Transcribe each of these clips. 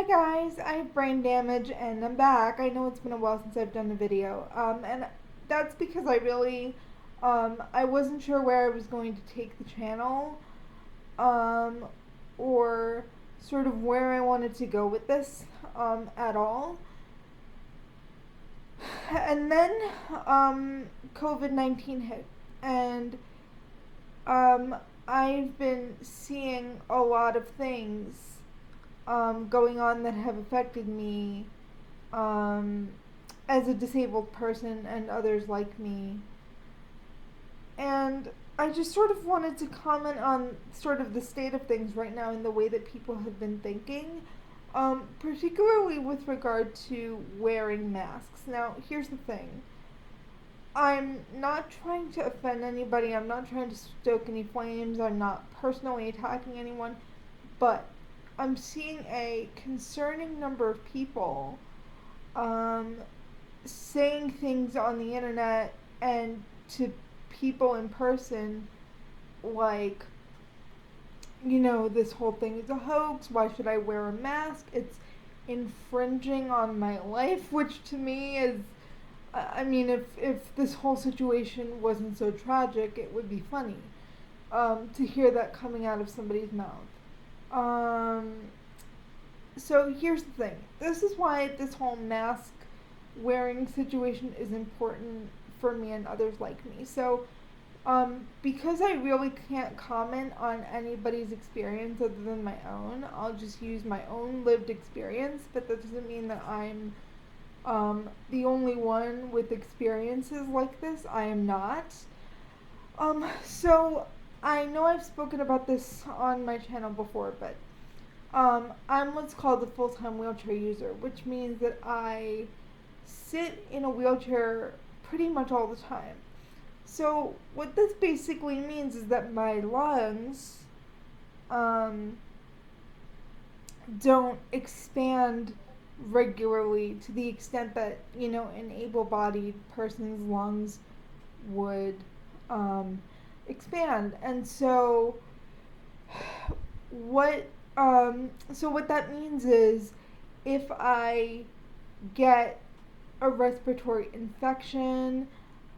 Hi guys, I have brain damage and I'm back. I know it's been a while since I've done a video. And that's because I wasn't sure where I was going to take the channel, um, or sort of where I wanted to go with this, at all. And then, COVID-19 hit, and, um, I've been seeing a lot of things, going on that have affected me, um, as a disabled person and others like me. And I just sort of wanted to comment on sort of the state of things right now in the way that people have been thinking, particularly with regard to wearing masks. Now, here's the thing. I'm not trying to offend anybody. I'm not trying to stoke any flames. I'm not personally attacking anyone. But I'm seeing a concerning number of people, um, saying things on the internet and to people in person, like, this whole thing is a hoax. Why should I wear a mask? It's infringing on my life, which to me is, I mean, if this whole situation wasn't so tragic, it would be funny, to hear that coming out of somebody's mouth. Um, so here's the thing. This is why this whole mask wearing situation is important for me and others like me. So, because I really can't comment on anybody's experience other than my own, I'll just use my own lived experience, but that doesn't mean that I'm, the only one with experiences like this. I am not. So I know I've spoken about this on my channel before, but I'm what's called a full-time wheelchair user, which means that I sit in a wheelchair pretty much all the time. So what this basically means is that my lungs, um, don't expand regularly to the extent that an able-bodied person's lungs would, um, expand. And what what that means is, if I get a respiratory infection,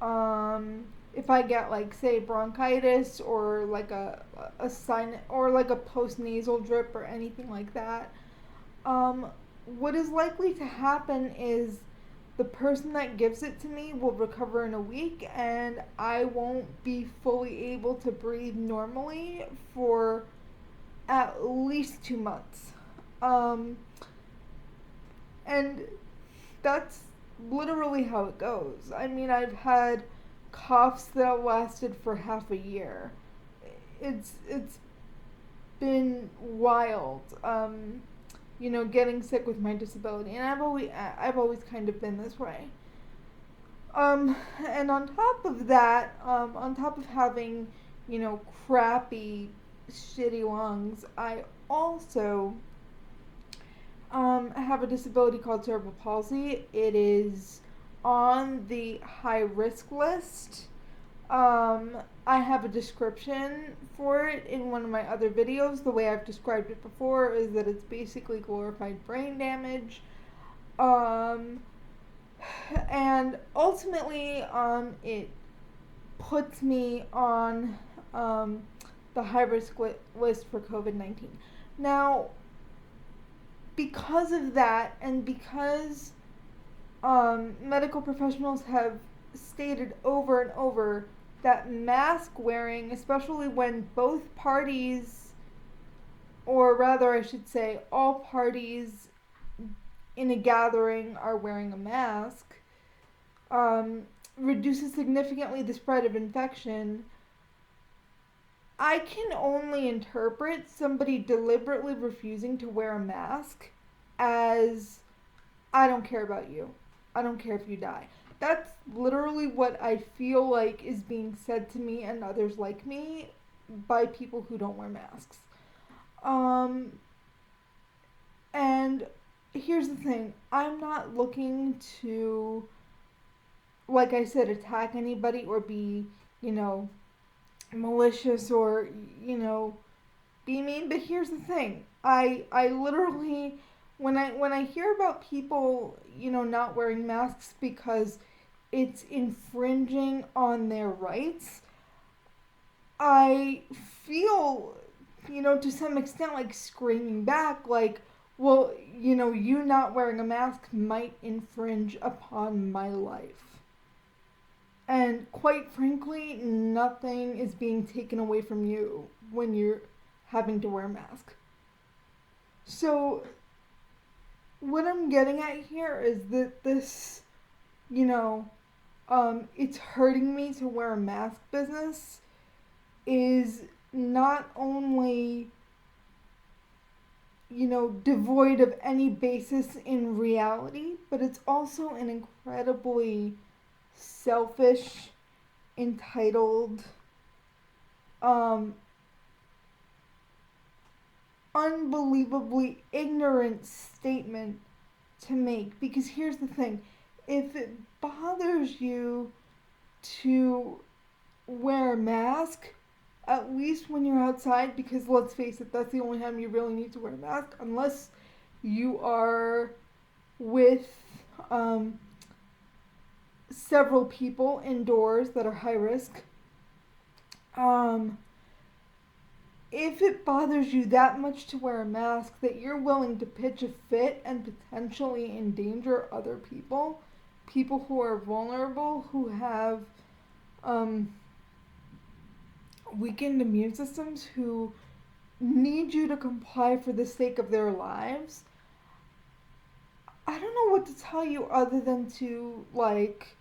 if I get, like, say, bronchitis, or like a sinus, or like a post nasal drip or anything like that, um, what is likely to happen is the person that gives it to me will recover in a week, and I won't be fully able to breathe normally for at least 2 months. Um, and that's literally how it goes. I mean, I've had coughs that lasted for half a year. It's been wild. Getting sick with my disability, and I've always kind of been this way. And on top of that, on top of having, crappy, shitty lungs, I also, have a disability called cerebral palsy. It is on the high risk list. I have a description for it in one of my other videos. The way I've described it before is that it's basically glorified brain damage. Um, and ultimately, it puts me on, the high risk list for COVID-19. Now, because of that, and because, medical professionals have stated over and over that mask wearing, especially when both parties, or rather, I should say, all parties in a gathering are wearing a mask, reduces significantly the spread of infection. I can only interpret somebody deliberately refusing to wear a mask as, I don't care about you. I don't care if you die. That's literally what I feel like is being said to me and others like me by people who don't wear masks. Um, and here's the thing. I'm not looking to, like I said, attack anybody or be, you know, malicious, or, be mean. But here's the thing. I literally when I hear about people, not wearing masks because it's infringing on their rights, I feel, to some extent like screaming back, like, well, you not wearing a mask might infringe upon my life. And quite frankly, nothing is being taken away from you when you're having to wear a mask. So, what I'm getting at here is that this, you know, it's hurting me to wear a mask business is not only, devoid of any basis in reality, but it's also an incredibly selfish, entitled, um, unbelievably ignorant statement to make. Because here's the thing, if it bothers you to wear a mask, at least when you're outside, because let's face it, that's the only time you really need to wear a mask, unless you are with um, several people indoors that are high risk. Um, if it bothers you that much to wear a mask that you're willing to pitch a fit and potentially endanger other people, people who are vulnerable, who have um, weakened immune systems, who need you to comply for the sake of their lives, I don't know what to tell you other than to, like,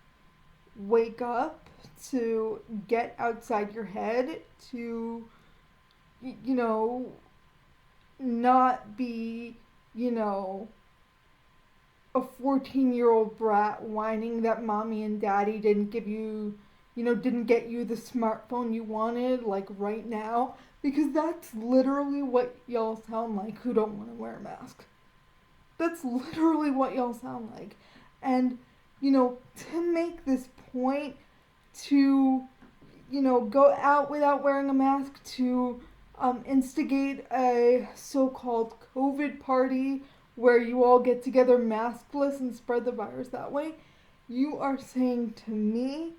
wake up, to get outside your head, to, not be, a 14-year-old brat whining that mommy and daddy didn't get you the smartphone you wanted, like, right now. Because that's literally what y'all sound like who don't want to wear a mask. That's literally what y'all sound like. And, to make this point, to, go out without wearing a mask, to instigate a so-called COVID party where you all get together maskless and spread the virus that way, you are saying to me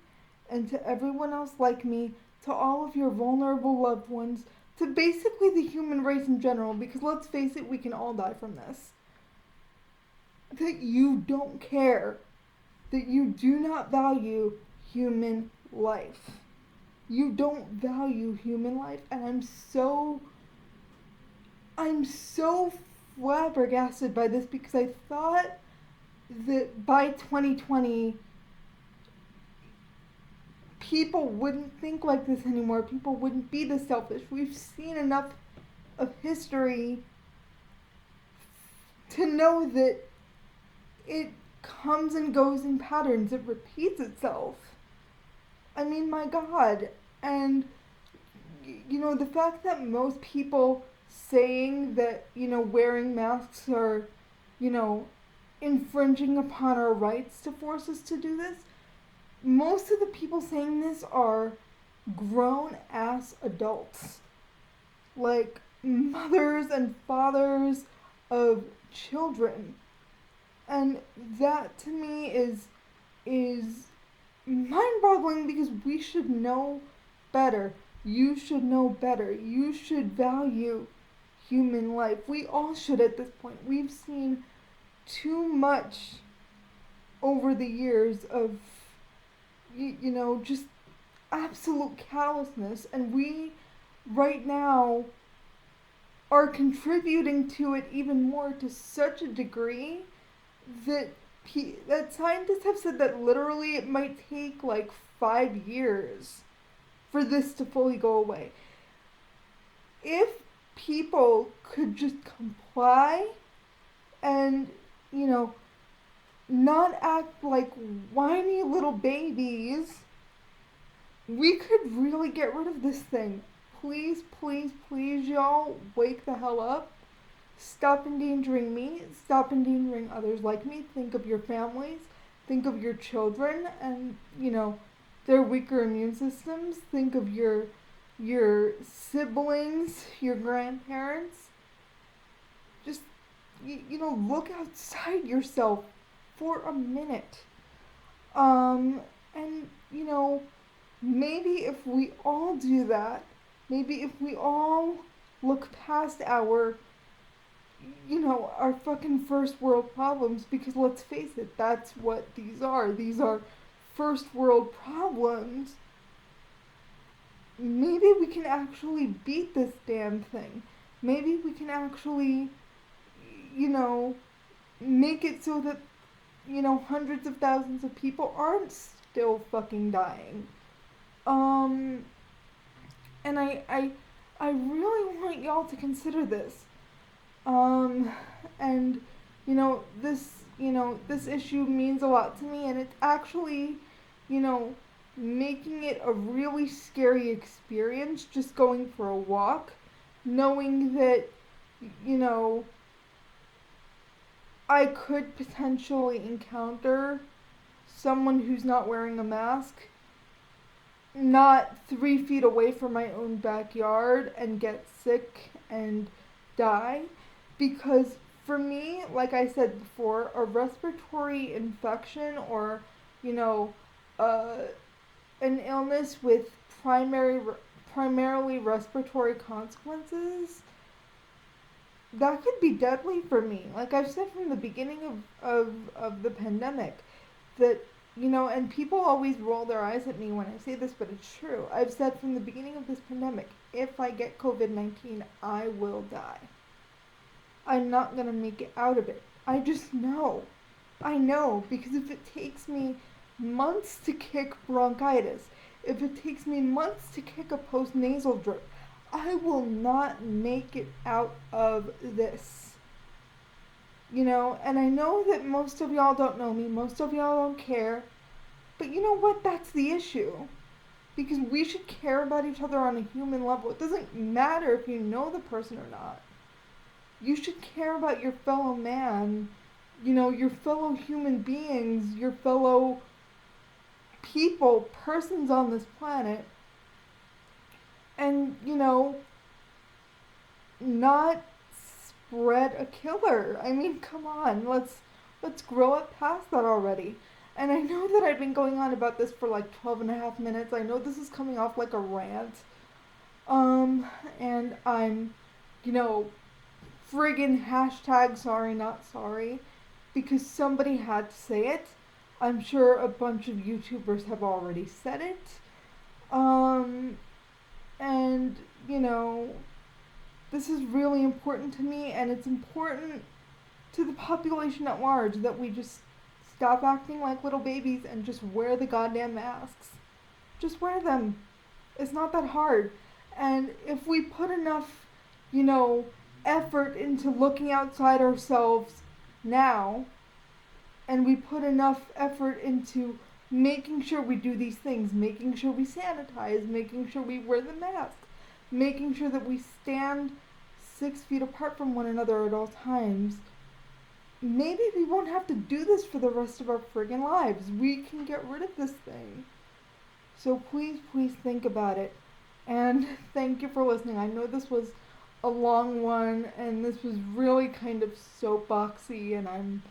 and to everyone else like me, to all of your vulnerable loved ones, to basically the human race in general, because let's face it, we can all die from this, that you don't care, that you do not value human life. You don't value human life, and I'm so flabbergasted by this, because I thought that by 2020 people wouldn't think like this anymore. People wouldn't be this selfish. We've seen enough of history to know that it comes and goes in patterns. It repeats itself. I mean, my God. And, the fact that most people saying that, wearing masks are, infringing upon our rights to force us to do this, most of the people saying this are grown ass adults. Like mothers and fathers of children. And that to me is mind-boggling, because we should know better. You should know better. You should value human life. We all should at this point. We've seen too much over the years of, just absolute callousness. And we, right now, are contributing to it even more, to such a degree that that scientists have said that literally it might take like 5 years for this to fully go away. If people could just comply and, not act like whiny little babies, we could really get rid of this thing. Please, please, please, y'all, wake the hell up. Stop endangering me. Stop endangering others like me. Think of your families. Think of your children and, their weaker immune systems. Think of your siblings, your grandparents. Just look outside yourself for a minute. Um, and, maybe if we all do that, maybe if we all look past our fucking first world problems, because let's face it, that's what these are. These are first world problems. Maybe we can actually beat this damn thing. Maybe we can actually, you know, make it so that, hundreds of thousands of people aren't still fucking dying. Um, and I really want y'all to consider this. And this issue means a lot to me, and it's actually, you know, making it a really scary experience just going for a walk, knowing that, you know, I could potentially encounter someone who's not wearing a mask not 3 feet away from my own backyard and get sick and die. Because for me, like I said before, a respiratory infection or, you know, uh, an illness with primarily respiratory consequences, that could be deadly for me. Like I've said from the beginning of the pandemic, that, and people always roll their eyes at me when I say this, but it's true. I've said from the beginning of this pandemic, if I get COVID-19, I will die. I'm not going to make it out of it. I just know. I know, because if it takes me months to kick bronchitis, if it takes me months to kick a post-nasal drip, I will not make it out of this. And I know that most of y'all don't know me, most of y'all don't care, but you know what? That's the issue. Because we should care about each other on a human level. It doesn't matter if you know the person or not. You should care about your fellow man, your fellow human beings, your fellow people, persons on this planet, and, not spread a killer. I mean, come on, let's grow up past that already. And I know that I've been going on about this for like 12 and a half minutes. I know this is coming off like a rant. And I'm, friggin' hashtag sorry not sorry, because somebody had to say it. I'm sure a bunch of YouTubers have already said it. And, this is really important to me, and it's important to the population at large that we just stop acting like little babies and just wear the goddamn masks. Just wear them. It's not that hard. And if we put enough, effort into looking outside ourselves now, and we put enough effort into making sure we do these things, making sure we sanitize, making sure we wear the mask, making sure that we stand 6 feet apart from one another at all times, maybe we won't have to do this for the rest of our friggin' lives. We can get rid of this thing. So please, please think about it. And thank you for listening. I know this was a long one, and this was really kind of soapboxy, and I'm,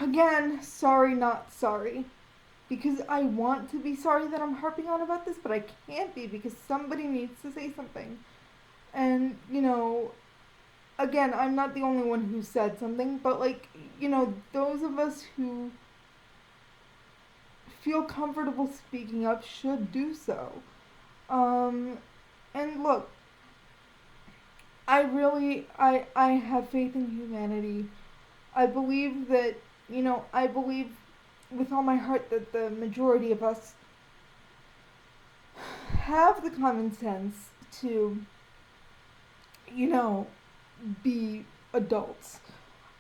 again, sorry not sorry. Because I want to be sorry that I'm harping on about this, but I can't be, because somebody needs to say something. And, again, I'm not the only one who said something, but those of us who feel comfortable speaking up should do so. And look, I have faith in humanity. I believe that, I believe with all my heart that the majority of us have the common sense to, be adults.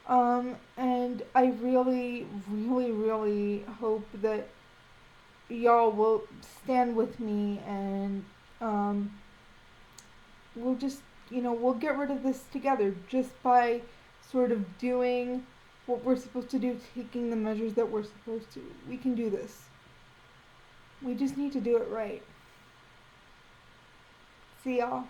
And I really, really, really hope that y'all will stand with me, and we'll just, we'll get rid of this together just by sort of doing what we're supposed to do, taking the measures that we're supposed to. We can do this. We just need to do it right. See y'all.